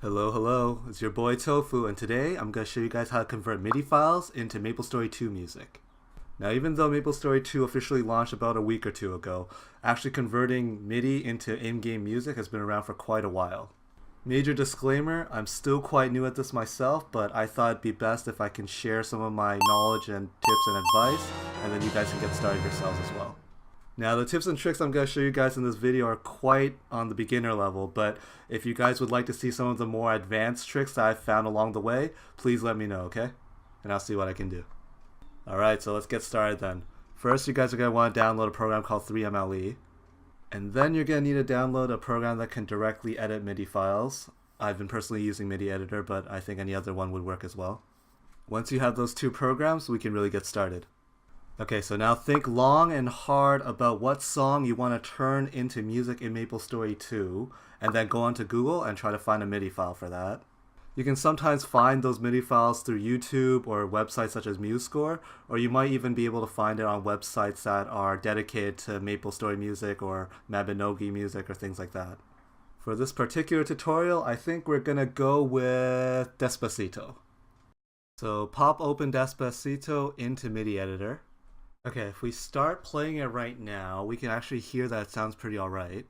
Hello, it's your boy Tofu, and today I'm going to show you guys how to convert MIDI files into MapleStory 2 music. Now, even though MapleStory 2 officially launched about a week or two ago, actually converting MIDI into in-game music has been around for quite a while. Major disclaimer, I'm still quite new at this myself, but I thought it'd be best if I can share some of my knowledge and tips and advice, and then you guys can get started yourselves as well. Now, the tips and tricks I'm going to show you guys in this video are quite on the beginner level, but if you guys would like to see some of the more advanced tricks that I've found along the way, please let me know, okay? And I'll see what I can do. Alright, so let's get started then. First, you guys are going to want to download a program called 3MLE, and then you're going to need to download a program that can directly edit MIDI files. I've been personally using MidiEditor, but I think any other one would work as well. Once you have those two programs, we can really get started. Okay, so now think long and hard about what song you want to turn into music in MapleStory 2, and then go onto Google and try to find a MIDI file for that. You can sometimes find those MIDI files through YouTube or websites such as MuseScore, or you might even be able to find it on websites that are dedicated to MapleStory music or Mabinogi music or things like that. For this particular tutorial, I think we're gonna go with Despacito. So pop open Despacito into MidiEditor. Okay, if we start playing it right now, we can actually hear that it sounds pretty alright.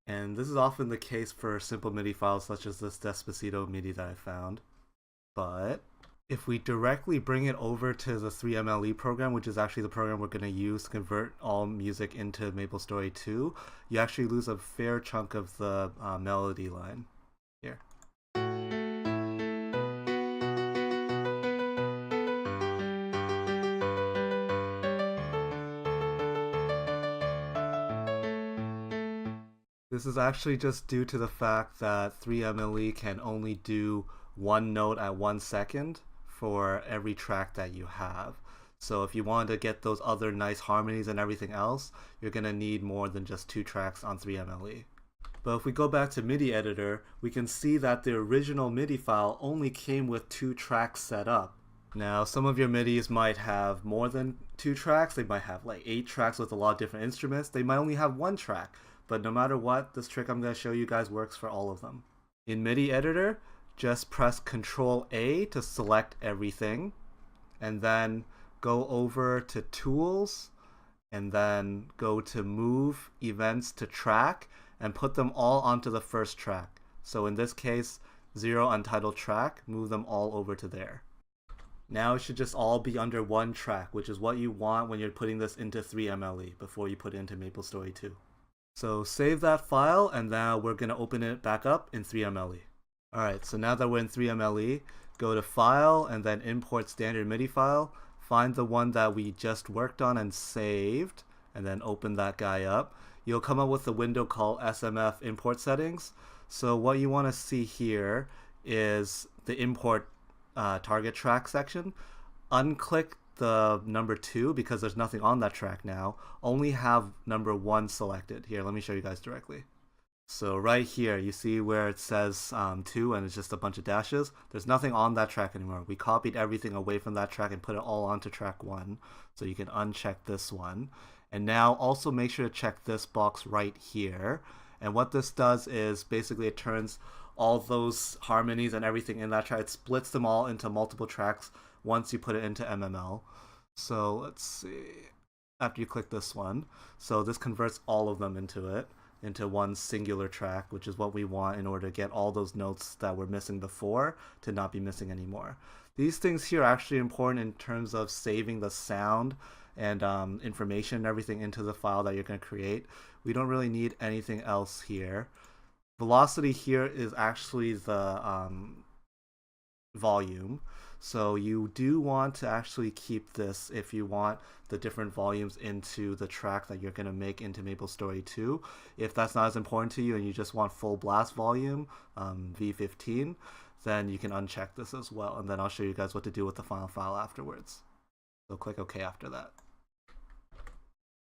And this is often the case for simple MIDI files such as this Despacito MIDI that I found. But if we directly bring it over to the 3MLE program, which is actually the program we're going to use to convert all music into MapleStory 2, you actually lose a fair chunk of the melody line here. This is actually just due to the fact that 3MLE can only do one note at 1 second for every track that you have. So if you want to get those other nice harmonies and everything else, you're going to need more than just 2 tracks on 3MLE. But if we go back to MidiEditor, we can see that the original MIDI file only came with 2 tracks set up. Now, some of your MIDIs might have more than 2 tracks. They might have like 8 tracks with a lot of different instruments. They might only have 1 track. But no matter what, this trick I'm going to show you guys works for all of them. In MidiEditor, just press Ctrl A to select everything, and then go over to Tools, and then go to Move Events to Track, and put them all onto the first track. So in this case, 0 untitled track, move them all over to there. Now it should just all be under 1 track, which is what you want when you're putting this into 3MLE before you put it into MapleStory 2. So save that file, and now we're going to open it back up in 3MLE. Alright, so now that we're in 3MLE, go to File and then Import Standard MIDI File. Find the one that we just worked on and saved, and then open that guy up. You'll come up with a window called SMF Import Settings. So what you want to see here is the Import Target Track section. Unclick the number 2 because there's nothing on that track now. Only have number 1 selected. Here, let me show you guys directly. So right here, you see where it says 2 and it's just a bunch of dashes. There's nothing on that track anymore. We copied everything away from that track and put it all onto track 1. So you can uncheck this one. And now also make sure to check this box right here. And what this does is basically it turns all those harmonies and everything in that track. It splits them all into multiple tracks once you put it into MML. So let's see. After you click this one. So this converts all of them into one singular track, which is what we want in order to get all those notes that were missing before to not be missing anymore. These things here are actually important in terms of saving the sound and information and everything into the file that you're going to create. We don't really need anything else here. Velocity here is actually the volume. So you do want to actually keep this if you want the different volumes into the track that you're going to make into MapleStory 2. If that's not as important to you and you just want full blast volume, V15, then you can uncheck this as well. And then I'll show you guys what to do with the final file afterwards. So click OK after that.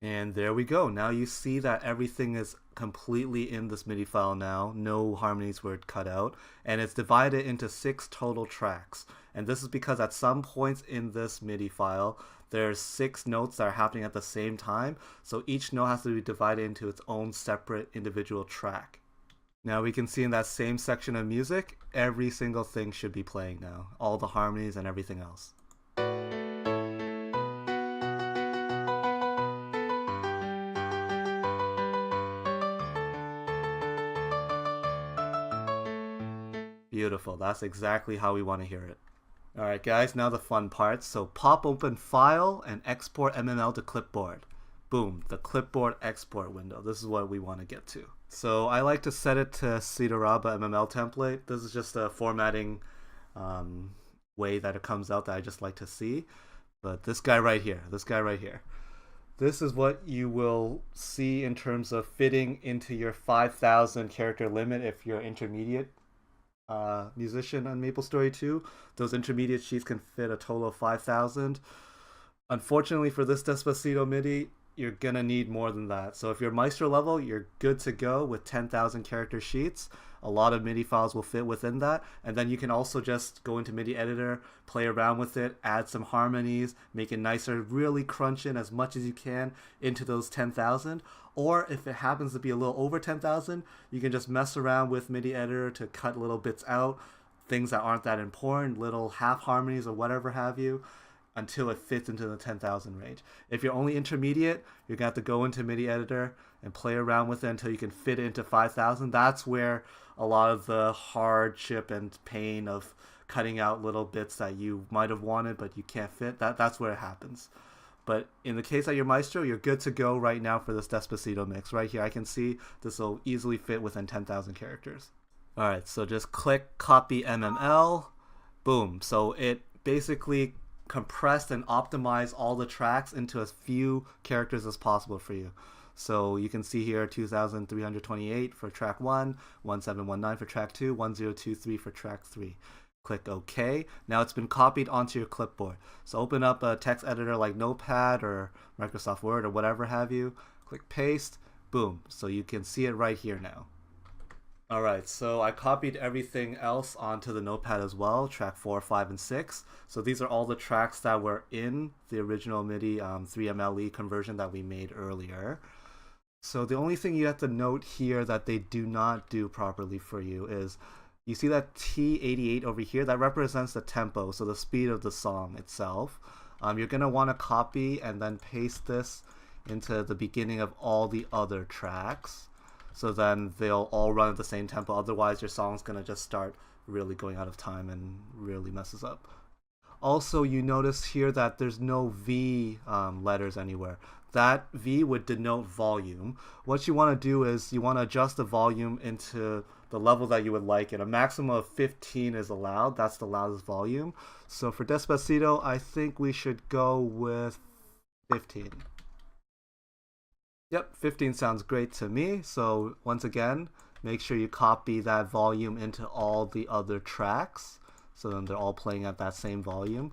And there we go. Now you see that everything is completely in this MIDI file now. No harmonies were cut out. And it's divided into 6 total tracks. And this is because at some points in this MIDI file, there's 6 notes that are happening at the same time. So each note has to be divided into its own separate individual track. Now we can see in that same section of music, every single thing should be playing now. All the harmonies and everything else. Beautiful. That's exactly how we want to hear it. Alright guys, now the fun part. So pop open File and export MML to clipboard. Boom, the clipboard export window. This is what we want to get to. So I like to set it to Cedaraba MML template. This is just a formatting way that it comes out that I just like to see. But this guy right here, this is what you will see in terms of fitting into your 5,000 character limit if you're intermediate musician on MapleStory 2. Those intermediate sheets can fit a total of 5,000. Unfortunately for this Despacito MIDI, you're gonna need more than that. So if you're Maestro level, you're good to go with 10,000 character sheets. A lot of MIDI files will fit within that, and then you can also just go into MidiEditor, play around with it, add some harmonies, make it nicer, really crunch in as much as you can into those 10,000. Or if it happens to be a little over 10,000, you can just mess around with MidiEditor to cut little bits out, things that aren't that important, little half harmonies or whatever have you, until it fits into the 10,000 range. If you're only intermediate, you're gonna have to go into MidiEditor and play around with it until you can fit it into 5,000. That's where a lot of the hardship and pain of cutting out little bits that you might have wanted but you can't fit, that's where it happens. But in the case that you're Maestro, you're good to go right now for this Despacito mix. Right here, I can see this will easily fit within 10,000 characters. Alright, so just click copy MML, boom. So it basically compressed and optimized all the tracks into as few characters as possible for you. So you can see here 2,328 for track 1, 1,719 for track 2, 1,023 for track 3. Click OK. Now it's been copied onto your clipboard. So open up a text editor like Notepad or Microsoft Word or whatever have you. Click paste. Boom. So you can see it right here now. Alright, so I copied everything else onto the Notepad as well, track 4, 5, and 6. So these are all the tracks that were in the original MIDI 3MLE conversion that we made earlier. So the only thing you have to note here that they do not do properly for you is, you see that T88 over here? That represents the tempo, so the speed of the song itself. You're going to want to copy and then paste this into the beginning of all the other tracks. So then they'll all run at the same tempo. Otherwise, your song's going to just start really going out of time and really messes up. Also, you notice here that there's no V letters anywhere. That V would denote volume. What you want to do is you want to adjust the volume into the level that you would like it. A maximum of 15 is allowed. That's the loudest volume. So for Despacito, I think we should go with 15. Yep, 15 sounds great to me. So once again, make sure you copy that volume into all the other tracks. So then they're all playing at that same volume.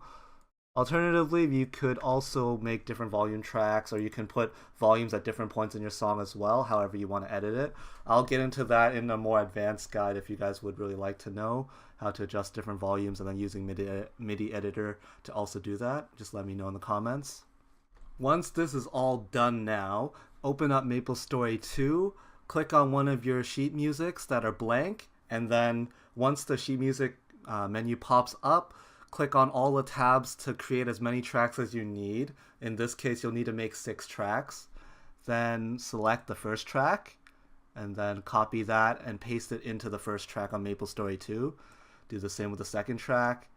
Alternatively, you could also make different volume tracks, or you can put volumes at different points in your song as well, however you want to edit it. I'll get into that in a more advanced guide if you guys would really like to know how to adjust different volumes and then using MidiEditor to also do that. Just let me know in the comments. Once this is all done now, open up MapleStory 2, click on one of your sheet musics that are blank, and then once the sheet music menu pops up, click on all the tabs to create as many tracks as you need. In this case, you'll need to make 6 tracks. Then select the first track, and then copy that and paste it into the first track on MapleStory 2. Do the same with the second track.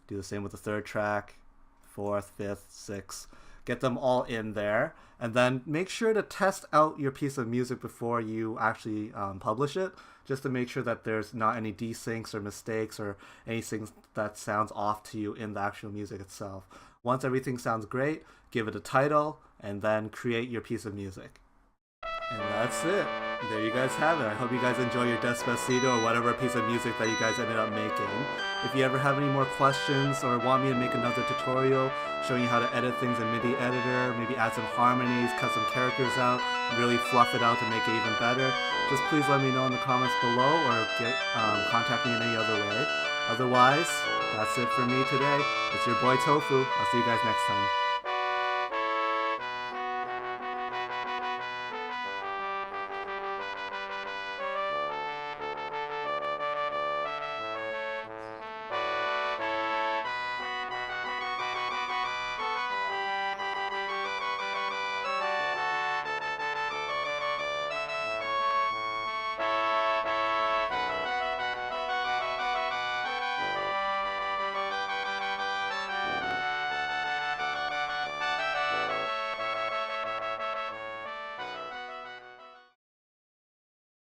Do the same with the third track, 4th, 5th, 6th. Get them all in there, and then make sure to test out your piece of music before you actually publish it, just to make sure that there's not any desyncs or mistakes or anything that sounds off to you in the actual music itself. Once everything sounds great, give it a title, and then create your piece of music. And that's it. There you guys have it. I hope you guys enjoy your Despacito or whatever piece of music that you guys ended up making. If you ever have any more questions or want me to make another tutorial showing you how to edit things in MIDIEditor, maybe add some harmonies, cut some characters out, really fluff it out to make it even better, just please let me know in the comments below or contact me in any other way. Otherwise, that's it for me today. It's your boy Tofu. I'll see you guys next time.